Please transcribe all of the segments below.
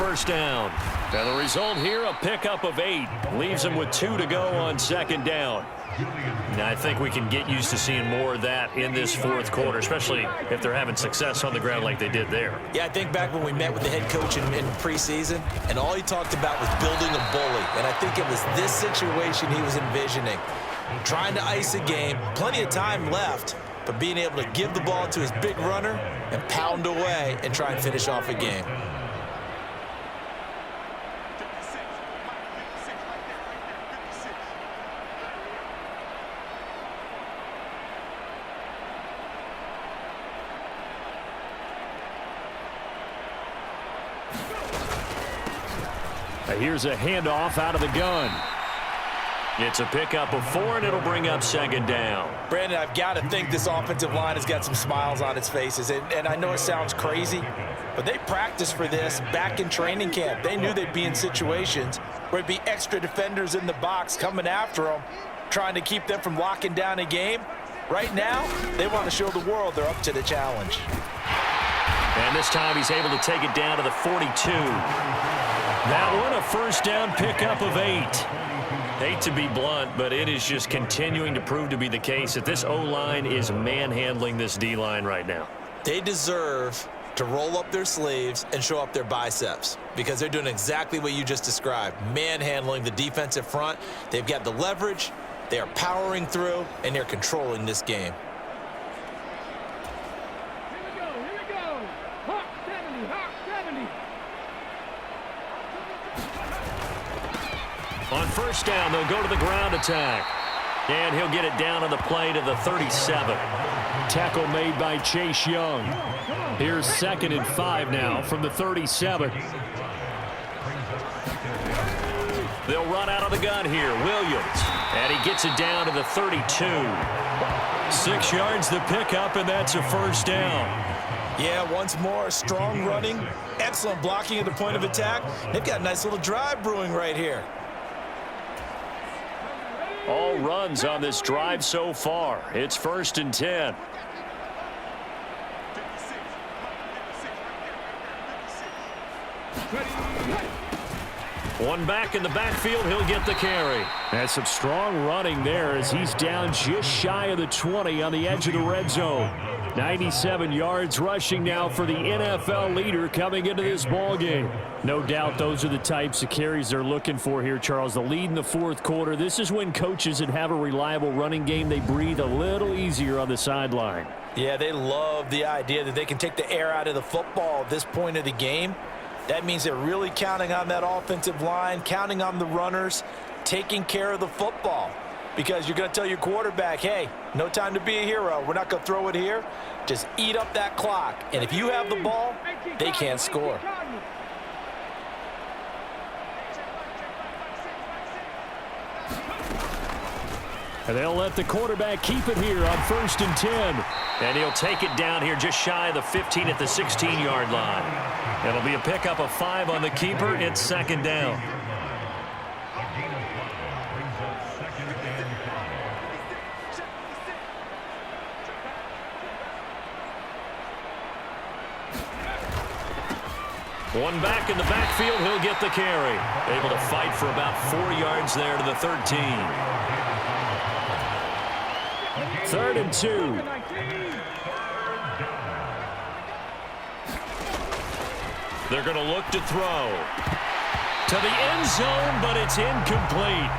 first down. And the result here, a pickup of 8. Leaves them with 2 to go on second down. Now, I think we can get used to seeing more of that in this fourth quarter, especially if they're having success on the ground like they did there. Yeah, I think back when we met with the head coach in preseason, and all he talked about was building a bully. And I think it was this situation he was envisioning. Trying to ice a game, plenty of time left, but being able to give the ball to his big runner and pound away and try and finish off a game. Here's a handoff out of the gun. It's a pickup of 4, and it'll bring up second down. Brandon, I've got to think this offensive line has got some smiles on its faces. And I know it sounds crazy, but they practiced for this back in training camp. They knew they'd be in situations where it'd be extra defenders in the box coming after them, trying to keep them from locking down a game. Right now, they want to show the world they're up to the challenge. And this time he's able to take it down to the 42. That one, a first down pickup of 8. Hate to be blunt, but it is just continuing to prove to be the case that this O-line is manhandling this D-line right now. They deserve to roll up their sleeves and show up their biceps because they're doing exactly what you just described, manhandling the defensive front. They've got the leverage, they are powering through, and they're controlling this game. On first down, they'll go to the ground attack. And he'll get it down on the play to the 37. Tackle made by Chase Young. Here's 2nd and 5 now from the 37. They'll run out of the gun here. Williams. And he gets it down to the 32. 6 yards the pickup, and that's a first down. Yeah, once more, strong running, excellent blocking at the point of attack. They've got a nice little drive brewing right here. All runs on this drive so far. It's 1st and 10. One back in the backfield, he'll get the carry. That's some strong running there as he's down just shy of the 20 on the edge of the red zone. 97 yards rushing now for the NFL leader coming into this ballgame. No doubt those are the types of carries they're looking for here, Charles. The lead in the fourth quarter. This is when coaches that have a reliable running game, they breathe a little easier on the sideline. Yeah, they love the idea that they can take the air out of the football at this point of the game. That means they're really counting on that offensive line, counting on the runners, taking care of the football. Because you're going to tell your quarterback, hey, no time to be a hero. We're not going to throw it here. Just eat up that clock. And if you have the ball, they can't score. And they'll let the quarterback keep it here on 1st and 10. And he'll take it down here just shy of the 15 at the 16-yard line. It'll be a pickup of 5 on the keeper. It's 2nd down. One back in the backfield, he'll get the carry. Able to fight for about 4 yards there to the 13. 3rd and 2. They're going to look to throw. To the end zone, but it's incomplete.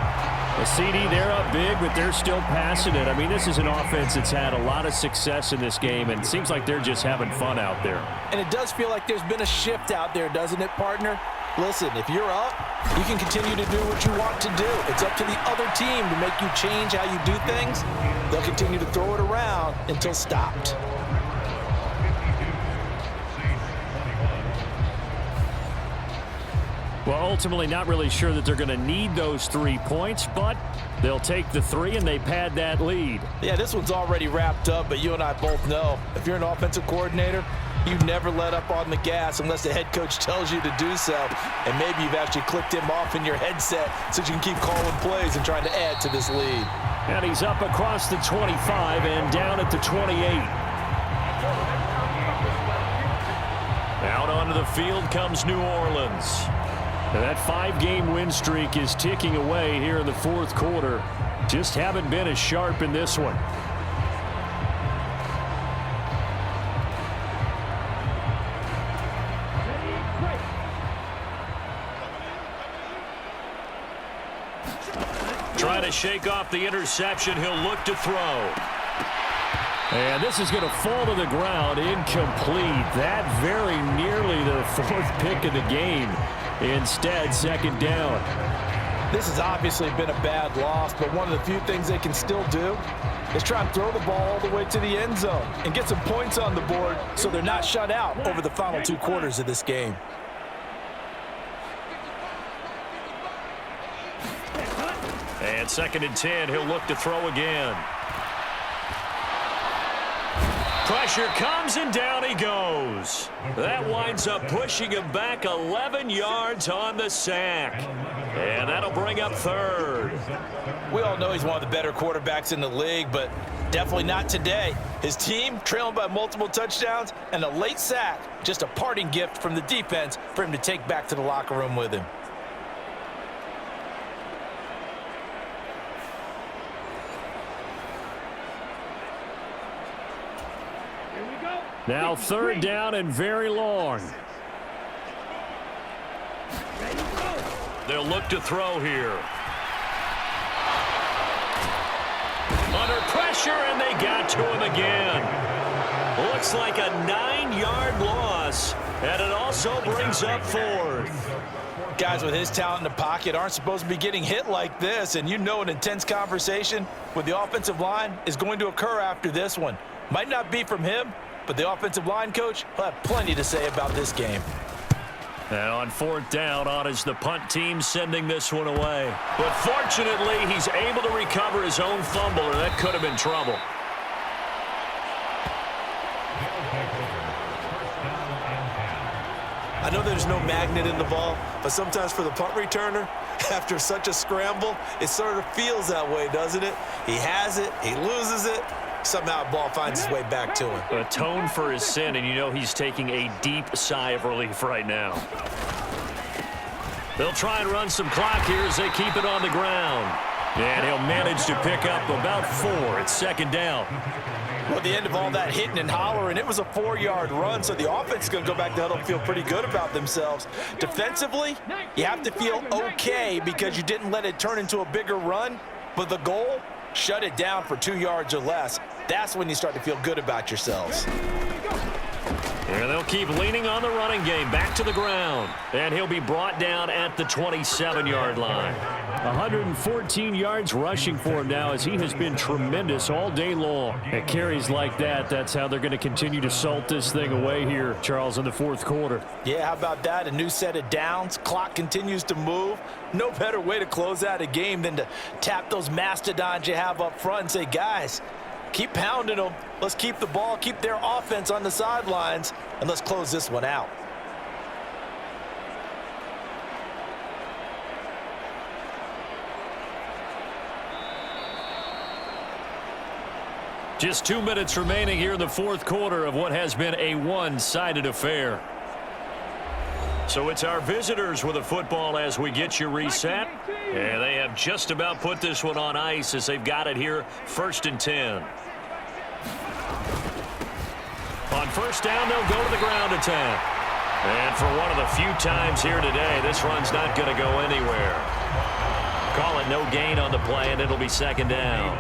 A CD, they're up big, but they're still passing it. I mean, this is an offense that's had a lot of success in this game, and it seems like they're just having fun out there. And it does feel like there's been a shift out there, doesn't it, partner? Listen, if you're up, you can continue to do what you want to do. It's up to the other team to make you change how you do things. They'll continue to throw it around until stopped. Well, ultimately not really sure that they're going to need those 3 points, but they'll take the 3 and they pad that lead. Yeah, this one's already wrapped up, but you and I both know if you're an offensive coordinator, you never let up on the gas unless the head coach tells you to do so. And maybe you've actually clicked him off in your headset so you can keep calling plays and trying to add to this lead. And he's up across the 25 and down at the 28. Out on Onto the field comes New Orleans. And that 5-game win streak is ticking away here in the fourth quarter. Just haven't been as sharp in this one. Trying to shake off the interception. He'll look to throw. And this is going to fall to the ground, incomplete. That very nearly the fourth pick of the game. Instead, second down. This has obviously been a bad loss, but one of the few things they can still do is try and throw the ball all the way to the end zone and get some points on the board so they're not shut out over the final 2 quarters of this game. And second and 10, he'll look to throw again. Pressure comes, and down he goes. That winds up pushing him back 11 yards on the sack. And that'll bring up third. We all know he's one of the better quarterbacks in the league, but definitely not today. His team trailing by multiple touchdowns and a late sack. Just a parting gift from the defense for him to take back to the locker room with him. Now third down and very long. They'll look to throw here. Under pressure, and they got to him again. Looks like a 9-yard loss, and it also brings up fourth. Guys with his talent in the pocket aren't supposed to be getting hit like this, and you know an intense conversation with the offensive line is going to occur after this one. Might not be from him, but the offensive line coach will have plenty to say about this game. And on fourth down, on is the punt team sending this one away. But fortunately, he's able to recover his own fumble, or that could have been trouble. I know there's no magnet in the ball, but sometimes for the punt returner, after such a scramble, it sort of feels that way, doesn't it? He has it, he loses it. Somehow the ball finds its way back to him. Atone for his sin, and you know he's taking a deep sigh of relief right now. They'll try and run some clock here as they keep it on the ground. And he'll manage to pick up about 4 at second down. Well, at the end of all that hitting and hollering, it was a 4-yard run, so the offense is going to go back to huddle and feel pretty good about themselves. Defensively, you have to feel okay because you didn't let it turn into a bigger run, but the goal, shut it down for 2 yards or less. That's when you start to feel good about yourselves. And they'll keep leaning on the running game, back to the ground. And he'll be brought down at the 27-yard line. 114 yards rushing for him now as he has been tremendous all day long. At carries like that, that's how they're going to continue to salt this thing away here, Charles, in the fourth quarter. Yeah, how about that? A new set of downs. Clock continues to move. No better way to close out a game than to tap those mastodons you have up front and say, guys, keep pounding them. Let's keep the ball, keep their offense on the sidelines, and let's close this one out. Just 2 minutes remaining here in the fourth quarter of what has been a one-sided affair. So it's our visitors with a football as we get you reset. And they have just about put this one on ice as they've got it here, 1st and 10. On first down, they'll go to the ground attack. And for one of the few times here today, this run's not going to go anywhere. Call it no gain on the play, and it'll be second down.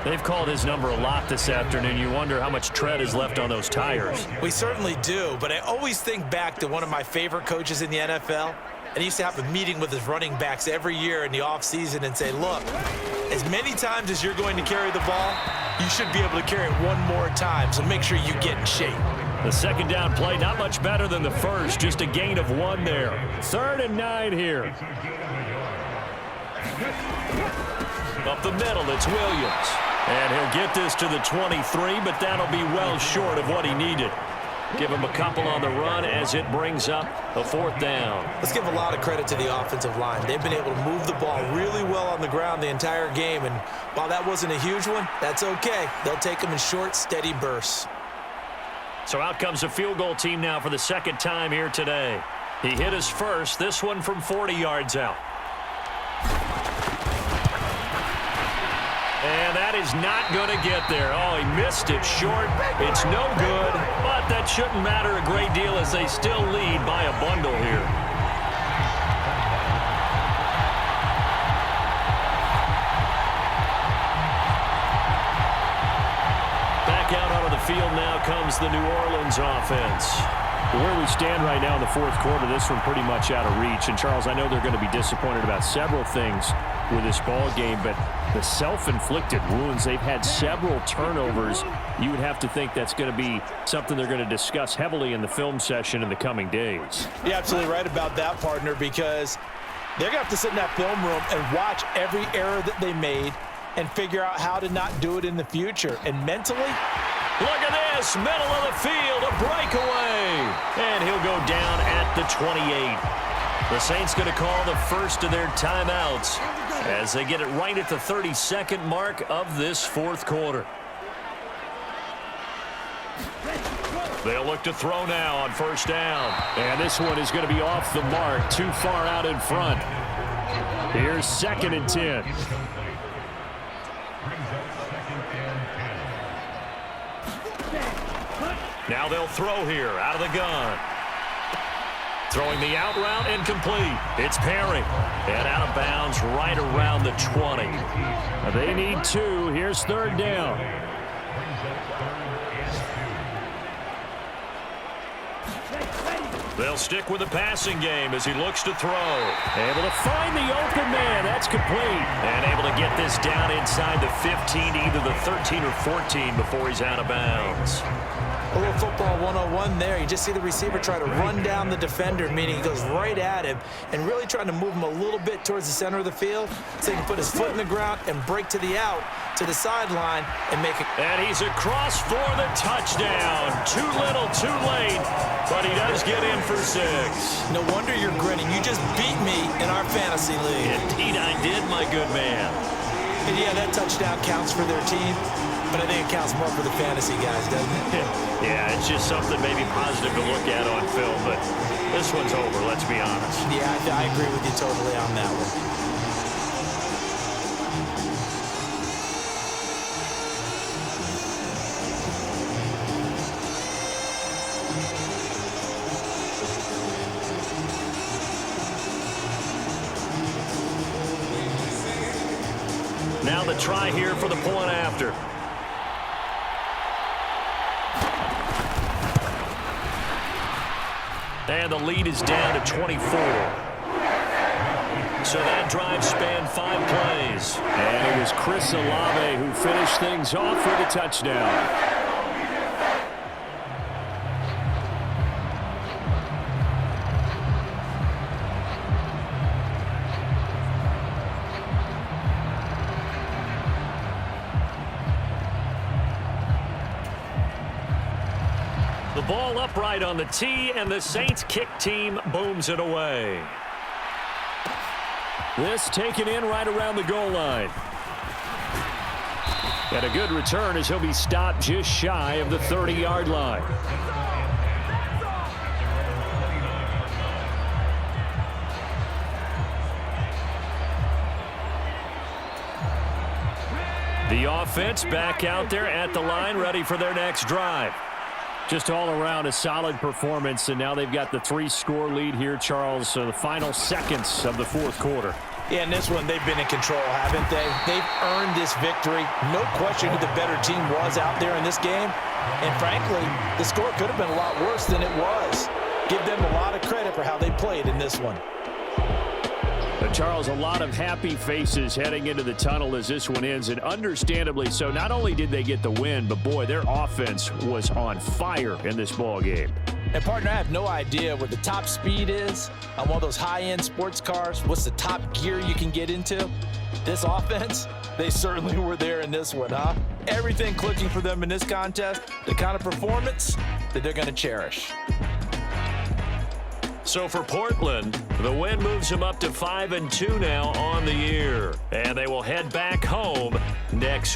They've called his number a lot this afternoon. You wonder how much tread is left on those tires. We certainly do, but I always think back to one of my favorite coaches in the NFL, and he used to have a meeting with his running backs every year in the offseason and say, look, as many times as you're going to carry the ball, you should be able to carry it one more time, so make sure you get in shape. The second down play, not much better than the first, just a gain of 1 there. 3rd and 9 here. Up the middle, it's Williams. And he'll get this to the 23, but that'll be well short of what he needed. Give him a couple on the run as it brings up a 4th down. Let's give a lot of credit to the offensive line. They've been able to move the ball really well on the ground the entire game, and while that wasn't a huge one, that's okay. They'll take them in short, steady bursts. So out comes a field goal team now for the second time here today. He hit his first, this one from 40 yards out. And that is not going to get there. Oh, he missed it short. It's no good, but that shouldn't matter a great deal as they still lead by a bundle here. Back out onto the field now comes the New Orleans offense. Where we stand right now in the fourth quarter, this one pretty much out of reach. And, Charles, I know they're going to be disappointed about several things with this ball game, but the self-inflicted wounds, they've had several turnovers. You would have to think that's going to be something they're going to discuss heavily in the film session in the coming days. You're absolutely right about that, partner, because they're going to have to sit in that film room and watch every error that they made and figure out how to not do it in the future. And mentally, look at this, middle of the field, a breakaway. And he'll go down at the 28. The Saints going to call the first of their timeouts as they get it right at the 32nd mark of this fourth quarter. They'll look to throw now on first down. And this one is going to be off the mark, too far out in front. Here's 2nd and 10. Now they'll throw here out of the gun. Throwing the out route incomplete. It's Perry. And out of bounds right around the 20. They need 2. Here's 3rd down. They'll stick with the passing game as he looks to throw. Able to find the open man. That's complete. And able to get this down inside the 15, either the 13 or 14 before he's out of bounds. A little football 101 there. You just see the receiver try to run down the defender, meaning he goes right at him and really trying to move him a little bit towards the center of the field so he can put his foot in the ground and break to the out, to the sideline, and make it. And he's across for the touchdown. Too little, too late, but he does get in for 6. No wonder you're grinning. You just beat me in our fantasy league. Indeed I did, my good man. And yeah, that touchdown counts for their team, but I think it counts more for the fantasy guys, doesn't it? Yeah, it's just something maybe positive to look at on film, but this one's over, let's be honest. Yeah, I agree with you totally on that one. Now the try here for the point after. And the lead is down to 24. So that drive spanned 5 plays. And it was Chris Olave who finished things off with a touchdown. The ball upright on the tee, and the Saints kick team booms it away. This taken in right around the goal line. And a good return as he'll be stopped just shy of the 30-yard line. The offense back out there at the line, ready for their next drive. Just all around a solid performance, and now they've got the 3-score lead here, Charles, so the final seconds of the fourth quarter. Yeah, in this one, they've been in control, haven't they? They've earned this victory. No question who the better team was out there in this game. And frankly, the score could have been a lot worse than it was. Give them a lot of credit for how they played in this one. But Charles, a lot of happy faces heading into the tunnel as this one ends, and understandably so. Not only did they get the win, but boy, their offense was on fire in this ball game. And partner, I have no idea what the top speed is on one of those high-end sports cars. What's the top gear you can get into? This offense, they certainly were there in this one, huh? Everything clicking for them in this contest, the kind of performance that they're going to cherish. So for Portland, the win moves them up to 5-2 now on the year. And they will head back home next week.